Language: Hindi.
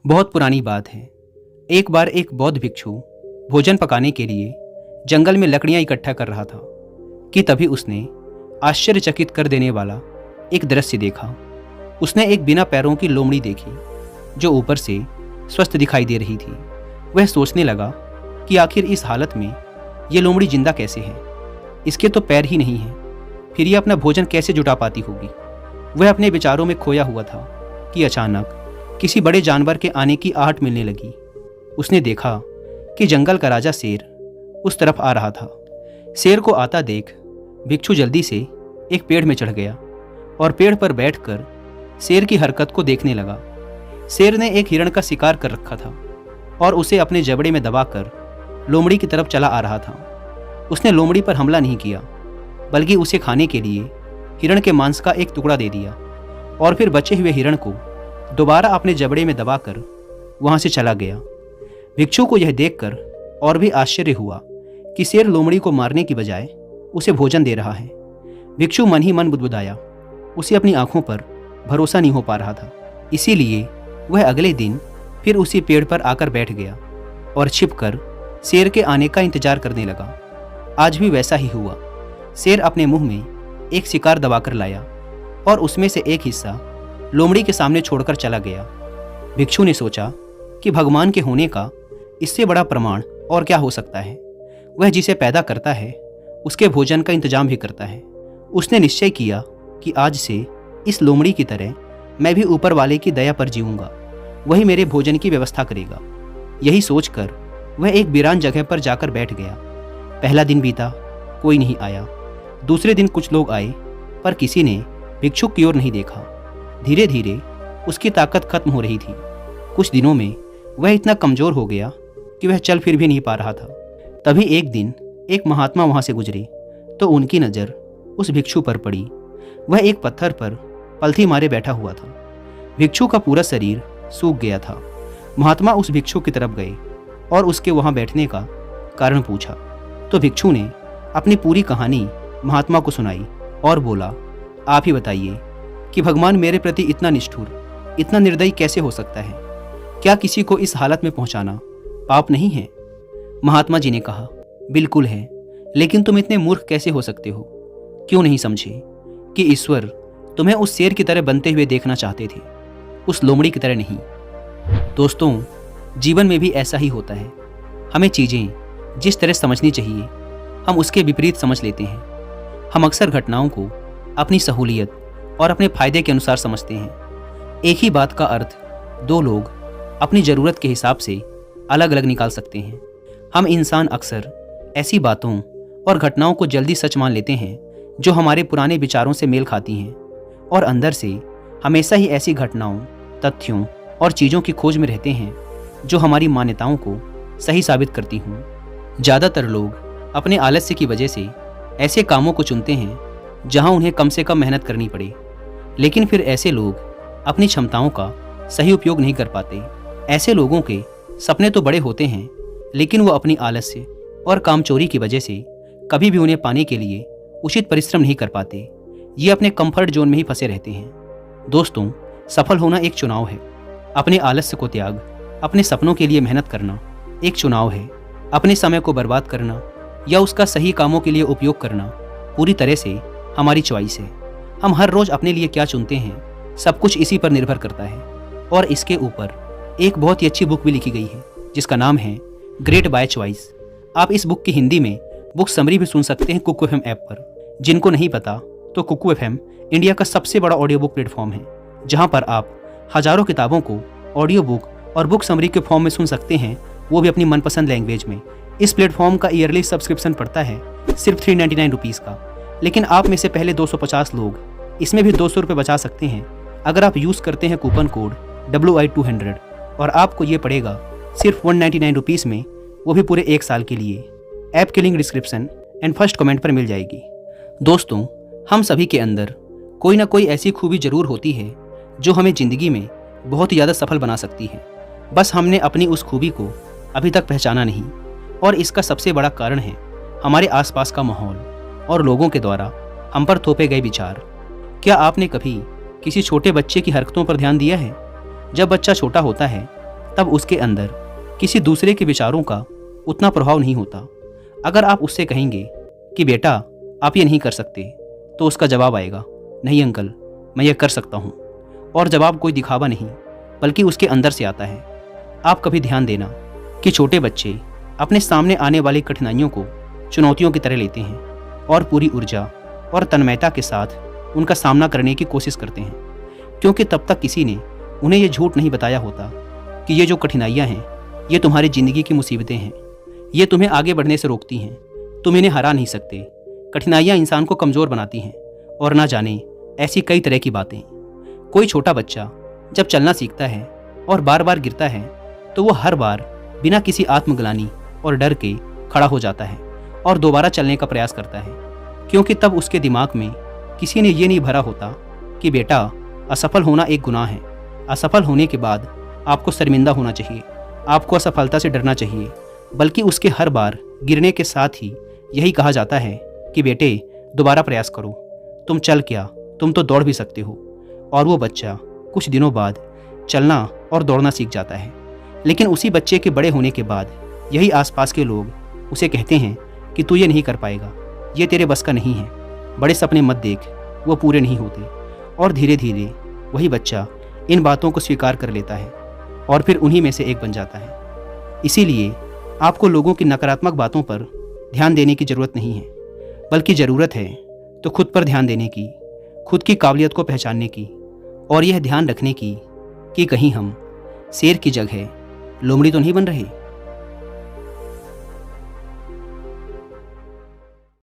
बहुत पुरानी बात है। एक बार एक बौद्ध भिक्षु भोजन पकाने के लिए जंगल में लकड़ियां इकट्ठा कर रहा था कि तभी उसने आश्चर्यचकित कर देने वाला एक दृश्य देखा। उसने एक बिना पैरों की लोमड़ी देखी जो ऊपर से स्वस्थ दिखाई दे रही थी। वह सोचने लगा कि आखिर इस हालत में ये लोमड़ी जिंदा कैसे है। इसके तो पैर ही नहीं हैं, फिर ये अपना भोजन कैसे जुटा पाती होगी। वह अपने विचारों में खोया हुआ था कि अचानक किसी बड़े जानवर के आने की आहट मिलने लगी। उसने देखा कि जंगल का राजा शेर उस तरफ आ रहा था। शेर को आता देख भिक्षु जल्दी से एक पेड़ में चढ़ गया और पेड़ पर बैठकर शेर की हरकत को देखने लगा। शेर ने एक हिरण का शिकार कर रखा था और उसे अपने जबड़े में दबाकर लोमड़ी की तरफ चला आ रहा था। उसने लोमड़ी पर हमला नहीं किया, बल्कि उसे खाने के लिए हिरण के मांस का एक टुकड़ा दे दिया और फिर बचे हुए हिरण को दोबारा अपने जबड़े में दबाकर वहां से चला गया। भिक्षु को यह देखकर और भी आश्चर्य हुआ कि शेर लोमड़ी को मारने की बजाय उसे भोजन दे रहा है। भिक्षु मन ही मन बुदबुदाया। उसे अपनी आंखों पर भरोसा नहीं हो पा रहा था। इसीलिए वह अगले दिन फिर उसी पेड़ पर आकर बैठ गया और छिपकर शेर के आने का इंतजार करने लगा। आज भी वैसा ही हुआ। शेर अपने मुंह में एक शिकार दबाकर लाया और उसमें से एक हिस्सा लोमड़ी के सामने छोड़कर चला गया। भिक्षु ने सोचा कि भगवान के होने का इससे बड़ा प्रमाण और क्या हो सकता है। वह जिसे पैदा करता है उसके भोजन का इंतजाम भी करता है। उसने निश्चय किया कि आज से इस लोमड़ी की तरह मैं भी ऊपर वाले की दया पर जीऊंगा। वही मेरे भोजन की व्यवस्था करेगा। यही सोचकर वह एक वीरान जगह पर जाकर बैठ गया। पहला दिन बीता, कोई नहीं आया। दूसरे दिन कुछ लोग आए, पर किसी ने भिक्षुक की ओर नहीं देखा। धीरे धीरे उसकी ताकत खत्म हो रही थी। कुछ दिनों में वह इतना कमजोर हो गया कि वह चल फिर भी नहीं पा रहा था। तभी एक दिन एक महात्मा वहां से गुजरे तो उनकी नज़र उस भिक्षु पर पड़ी। वह एक पत्थर पर पलथी मारे बैठा हुआ था। भिक्षु का पूरा शरीर सूख गया था। महात्मा उस भिक्षु की तरफ गए और उसके वहां बैठने का कारण पूछा तो भिक्षु ने अपनी पूरी कहानी महात्मा को सुनाई और बोला, आप ही बताइए कि भगवान मेरे प्रति इतना निष्ठुर, इतना निर्दयी कैसे हो सकता है। क्या किसी को इस हालत में पहुंचाना पाप नहीं है? महात्मा जी ने कहा, बिल्कुल है, लेकिन तुम इतने मूर्ख कैसे हो सकते हो? क्यों नहीं समझे कि ईश्वर तुम्हें उस शेर की तरह बनते हुए देखना चाहते थे, उस लोमड़ी की तरह नहीं। दोस्तों, जीवन में भी ऐसा ही होता है। हमें चीज़ें जिस तरह समझनी चाहिए हम उसके विपरीत समझ लेते हैं। हम अक्सर घटनाओं को अपनी सहूलियत और अपने फायदे के अनुसार समझते हैं। एक ही बात का अर्थ दो लोग अपनी ज़रूरत के हिसाब से अलग अलग निकाल सकते हैं। हम इंसान अक्सर ऐसी बातों और घटनाओं को जल्दी सच मान लेते हैं जो हमारे पुराने विचारों से मेल खाती हैं और अंदर से हमेशा ही ऐसी घटनाओं, तथ्यों और चीज़ों की खोज में रहते हैं जो हमारी मान्यताओं को सही साबित करती हों। ज़्यादातर लोग अपने आलस्य की वजह से ऐसे कामों को चुनते हैं जहां उन्हें कम से कम मेहनत करनी पड़े, लेकिन फिर ऐसे लोग अपनी क्षमताओं का सही उपयोग नहीं कर पाते। ऐसे लोगों के सपने तो बड़े होते हैं, लेकिन वो अपनी आलस्य और कामचोरी की वजह से कभी भी उन्हें पाने के लिए उचित परिश्रम नहीं कर पाते। ये अपने कंफर्ट जोन में ही फंसे रहते हैं। दोस्तों, सफल होना एक चुनाव है। अपने आलस्य को त्याग अपने सपनों के लिए मेहनत करना एक चुनाव है। अपने समय को बर्बाद करना या उसका सही कामों के लिए उपयोग करना पूरी तरह से हमारी चॉइस है। हम हर रोज अपने लिए क्या चुनते हैं, सब कुछ इसी पर निर्भर करता है। और इसके ऊपर एक बहुत ही अच्छी बुक भी लिखी गई है जिसका नाम है ग्रेट बाय चॉइस। आप इस बुक की हिंदी में बुक समरी भी सुन सकते हैं कुकू एफएम ऐप पर। जिनको नहीं पता तो कुकू एफएम इंडिया का सबसे बड़ा ऑडियो बुक प्लेटफॉर्म है, जहां पर आप हजारों किताबों को ऑडियो बुक और बुक समरी के फॉर्म में सुन सकते हैं, वो भी अपनी मनपसंद लैंग्वेज में। इस प्लेटफॉर्म का ईयरली सब्सक्रिप्शन पड़ता है सिर्फ 399 रुपीज़ का, लेकिन आप में से पहले 250 लोग इसमें भी 200 रुपये बचा सकते हैं अगर आप यूज़ करते हैं कूपन कोड WI200 और आपको ये पड़ेगा सिर्फ 199 रुपीज़ में, वो भी पूरे 1 साल के लिए। ऐप की link description and first comment पर मिल जाएगी। दोस्तों, हम सभी के अंदर कोई ना कोई ऐसी खूबी ज़रूर होती है जो हमें ज़िंदगी में बहुत ज़्यादा सफल बना सकती है। बस हमने अपनी उस खूबी को अभी तक पहचाना नहीं, और इसका सबसे बड़ा कारण है हमारे आसपास का माहौल और लोगों के द्वारा हम पर थोपे गए विचार। क्या आपने कभी किसी छोटे बच्चे की हरकतों पर ध्यान दिया है? जब बच्चा छोटा होता है तब उसके अंदर किसी दूसरे के विचारों का उतना प्रभाव नहीं होता। अगर आप उससे कहेंगे कि बेटा आप ये नहीं कर सकते, तो उसका जवाब आएगा, नहीं अंकल, मैं ये कर सकता हूँ। और जवाब कोई दिखावा नहीं बल्कि उसके अंदर से आता है। आप कभी ध्यान देना कि छोटे बच्चे अपने सामने आने वाली कठिनाइयों को चुनौतियों की तरह लेते हैं और पूरी ऊर्जा और तन्मयता के साथ उनका सामना करने की कोशिश करते हैं, क्योंकि तब तक किसी ने उन्हें ये झूठ नहीं बताया होता कि ये जो कठिनाइयाँ हैं ये तुम्हारी ज़िंदगी की मुसीबतें हैं, ये तुम्हें आगे बढ़ने से रोकती हैं, तुम इन्हें हरा नहीं सकते। कठिनाइयाँ इंसान को कमज़ोर बनाती हैं और ना जाने ऐसी कई तरह की बातें। कोई छोटा बच्चा जब चलना सीखता है और बार बार गिरता है तो वो हर बार बिना किसी आत्मग्लानि और डर के खड़ा हो जाता है और दोबारा चलने का प्रयास करता है, क्योंकि तब उसके दिमाग में किसी ने ये नहीं भरा होता कि बेटा असफल होना एक गुनाह है। असफल होने के बाद आपको शर्मिंदा होना चाहिए, आपको असफलता से डरना चाहिए, बल्कि उसके हर बार गिरने के साथ ही यही कहा जाता है कि बेटे दोबारा प्रयास करो, तुम चल क्या, तुम तो दौड़ भी सकते हो। और वो बच्चा कुछ दिनों बाद चलना और दौड़ना सीख जाता है। लेकिन उसी बच्चे के बड़े होने के बाद यही आसपास के लोग उसे कहते हैं कि तू ये नहीं कर पाएगा, ये तेरे बस का नहीं है, बड़े सपने मत देख, वो पूरे नहीं होते। और धीरे धीरे वही बच्चा इन बातों को स्वीकार कर लेता है और फिर उन्हीं में से एक बन जाता है। इसीलिए आपको लोगों की नकारात्मक बातों पर ध्यान देने की ज़रूरत नहीं है, बल्कि ज़रूरत है तो खुद पर ध्यान देने की, खुद की काबिलियत को पहचानने की, और यह ध्यान रखने की कि कहीं हम शेर की जगह लोमड़ी तो नहीं बन रहे।